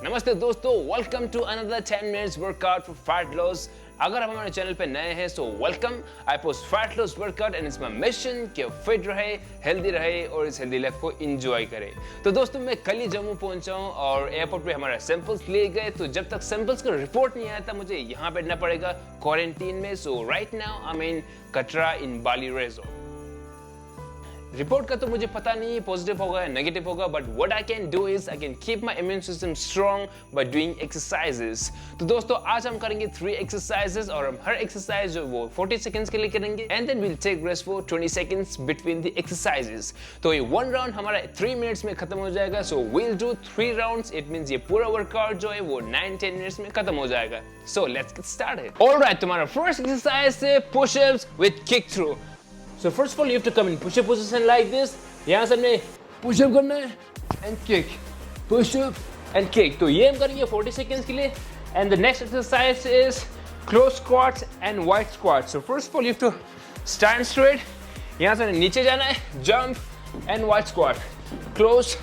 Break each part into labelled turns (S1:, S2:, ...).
S1: नमस्ते दोस्तों, welcome to another 10 minutes workout for fat loss. अगर आप हमारे चैनल पे नए हैं so welcome. I post fat loss workout and it's my mission कि फिट रहे, हेल्दी रहे और इस हेल्दी लाइफ को एंजॉय करे। तो दोस्तों मैं कल ही जम्मू पहुंचा हूं और एयरपोर्ट पे हमारा सैंपल्स लिए गए। तो जब तक सैंपल्स का रिपोर्ट नहीं आया था मुझे यहाँ बैठना पड़ेगा क्वारंटीन में। So right now I am in Katra in Bali resort. Report का तो मुझे पता नहीं पॉजिटिव होगा या नेगेटिव होगा, but what I can do is I can keep my immune system strong by doing exercises. तो दोस्तों आज हम करेंगे 3 एक्सरसाइजेस और हम हर एक्सरसाइज जो वो 40 सेकंड्स के लिए करेंगे and then we will take rest for 20 seconds between the exercises. तो ये 1 राउंड हमारा 3 मिनट्स में खत्म हो जाएगा। So we will do 3 rounds. It means ये पूरा वर्कआउट जो है वो 9-10 मिनट्स में खत्म हो जाएगा। So let's get started. Alright, तुम्हारा फर्स्ट एक्सरसाइज है pushups with kick through. So first of all, you have to come in push-up position like this. यहाँ से हमने push-up करना है and kick, push-up and kick. तो ये हम करेंगे 40 seconds के लिए. And the next exercise is close squats and wide squats. So first of all, you have to stand straight. यहाँ से नीचे जाना है, jump and wide squat, close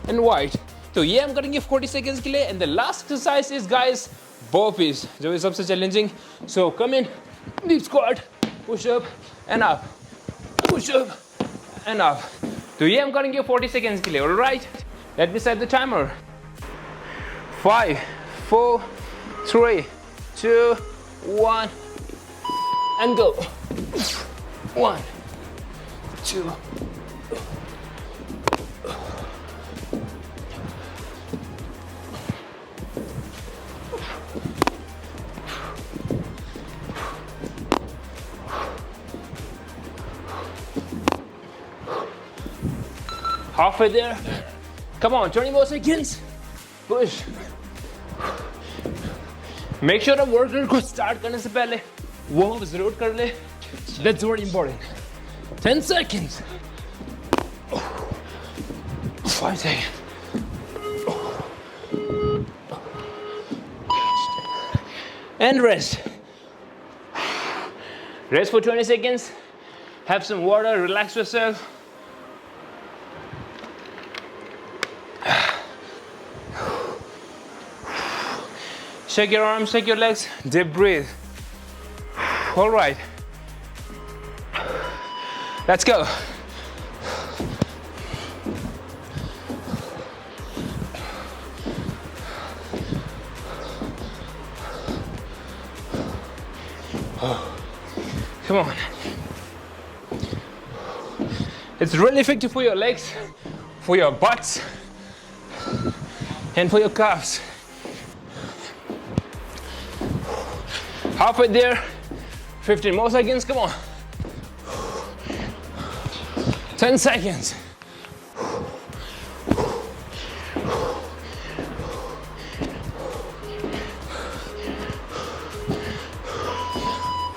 S1: and wide. तो ये हम करेंगे 40 seconds के लिए. And the last exercise is guys burpees, जो है सबसे challenging. So come in, deep squat, push-up and up. Push up and up. तो ये हम करेंगे 40 seconds के लिए. All right? Let me set the timer. 5, 4, 3, 2, 1, and go. 1, 2. Halfway there. Come on, 20 more seconds. Push. Make sure आप workout को start करने से पहले वार्म अप जरूर कर ले. That's very important. 10 seconds. 5 seconds. And rest. Rest for 20 seconds. Have some water, relax yourself. Shake your arms, shake your legs, deep breathe. All right. Let's go. Come on. It's really effective for your legs, for your butts, and for your calves. Halfway there, 15 more seconds, come on. 10 seconds.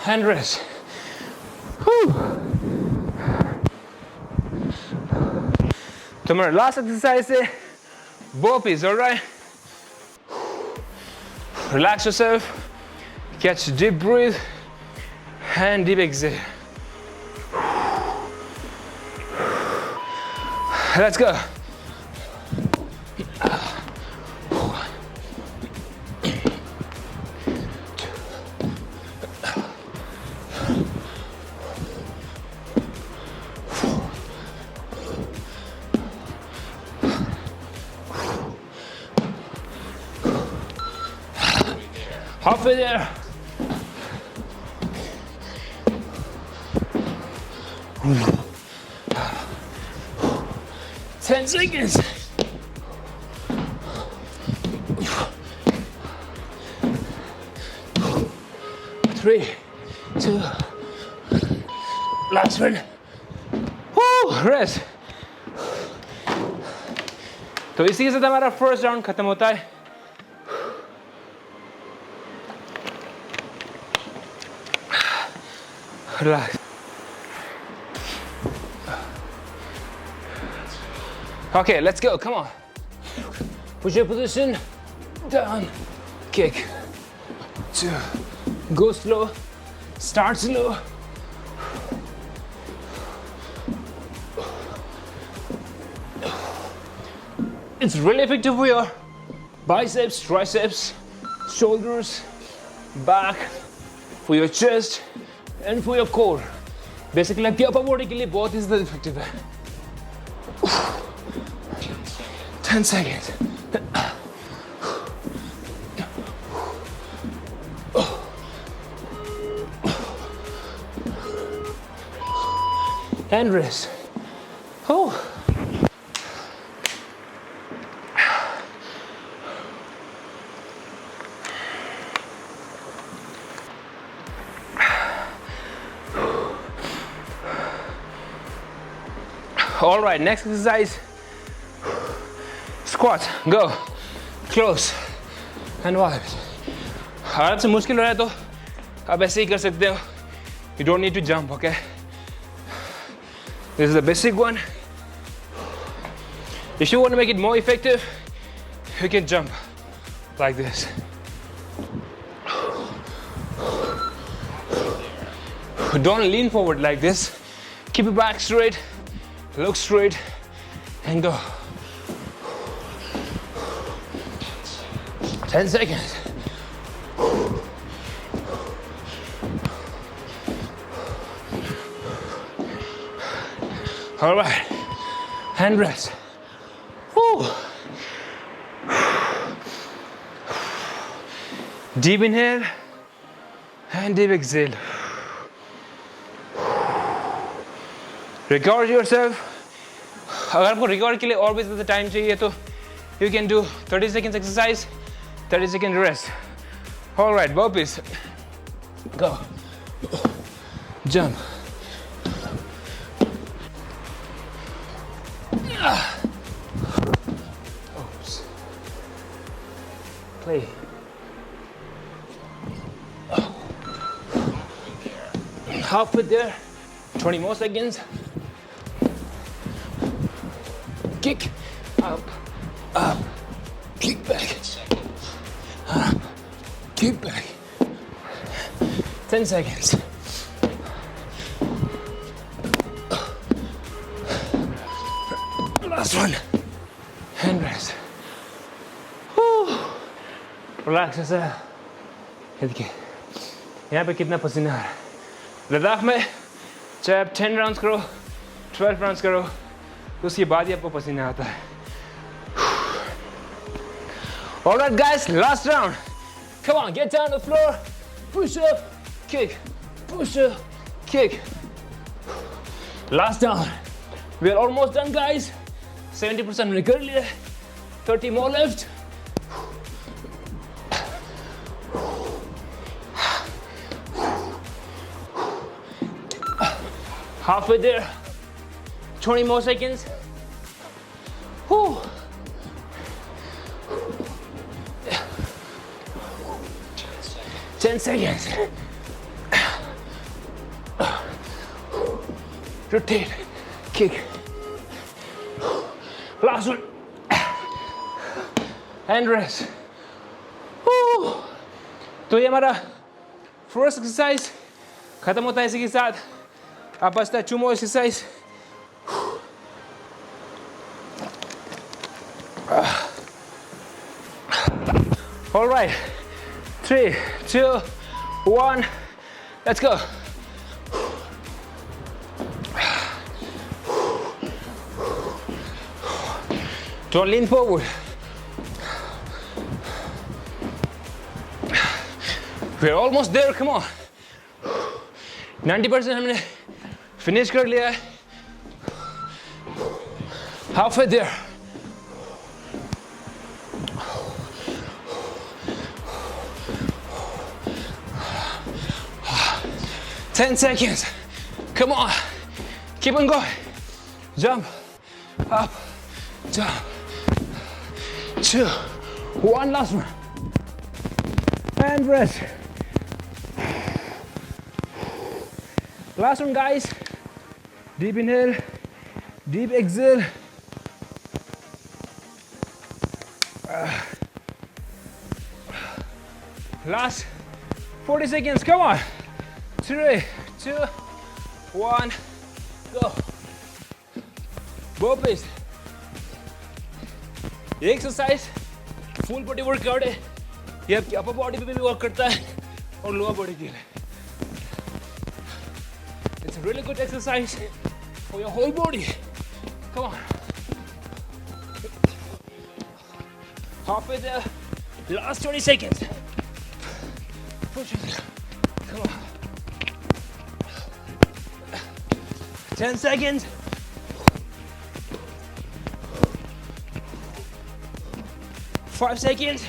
S1: And rest. Tomorrow, last exercise is burpees, all right? Relax yourself. Catch deep breath and deep exhale. Let's go. Halfway there. 10 seconds. 3, 2, last one. Rest. तो इसी के साथ हमारा first round खत्म होता है. Relax. Okay, let's go. Come on. Push your position. Down. Kick. 2. Go slow. Start slow. It's really effective for your biceps, triceps, shoulders, back, for your chest and for your core. Basically आपकी upper body के लिए बहुत ही ज़्यादा effective है. 10 seconds. And rest. Oh. All right, next exercise. Squat. Go. Close. And wipe. अगर आपसे मुश्किल हो रहा है तो आप ऐसे ही कर सकते हो. You don't need to jump, okay? This is the basic one. If you want to make it more effective, you can jump like this. Don't lean forward like this. Keep your back straight, look straight, and go. 10 seconds. All right, hand rest. Woo. Deep inhale and deep exhale. Record yourself. अगर आपको record के लिए और भी ज़्यादा time चाहिए तो you can do 30 seconds exercise, 30 second rest. All right, burpees. Go. Jump. Oops. Play. Halfway there. 20 more seconds. Kick. Up. Up. Kick back. Up. Kick back. 10 seconds. Last one. Hand rest. Whew. Relax yourself. देखिए यहाँ पे कितना पसीना आ रहा है. लद्दाख में चाहे आप 10 राउंड्स करो, 12 राउंड्स करो, तो उसके बाद ही आपको पसीना आता है. All right, guys, last round. Come on, get down on the floor. Push up, kick. Push up, kick. Last down. We are almost done, guys. 70% हमने कर लिया. 30 more left. Halfway there. 20 more seconds. Whew. Ten seconds. Rotate. Kick. Last one. And rest. Whew. तो ये हमारा first exercise खत्म होता है. इसी के साथ आप बचता है 2 more exercise. All right, 3, 2, 1, let's go. Don't lean forward. We're almost there, come on. 90% हमने finish कर लिया है. Halfway there. Ten seconds. Come on. Keep on going. Jump. Up. Jump. 2, 1. Last one. And rest. Last one, guys. Deep inhale. Deep exhale. Last 40 seconds. Come on. 3, 2, 1, go. Burpees. ये exercise full body workout है, ये आपकी upper body पे भी work करता है और lower body के लिए। It's a really good exercise for your whole body. Come on. Halfway there. Last 20 seconds. Push it. Come on. 10 seconds. 5 seconds.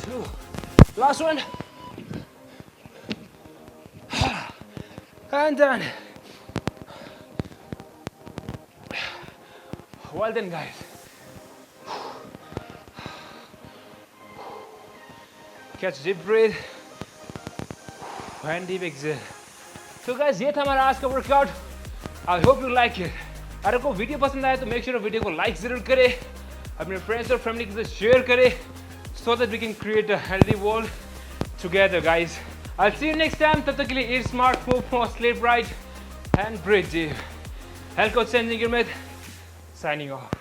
S1: 2. Last one. And done. Well done, guys. Catch deep breath and deep exhale. So guys, ये था हमारा आज का workout. I hope you like it. अगर आपको video पसंद आए तो मेक श्योर वीडियो को लाइक जरूर करें, अपने फ्रेंड्स और फैमिली के साथ शेयर करें, so that we can create a healthy world together, guys. I'll see you next time. तब तक के लिए eat smart, move more, sleep right, and breathe deep. Health coach Sanjay Gurmit signing off.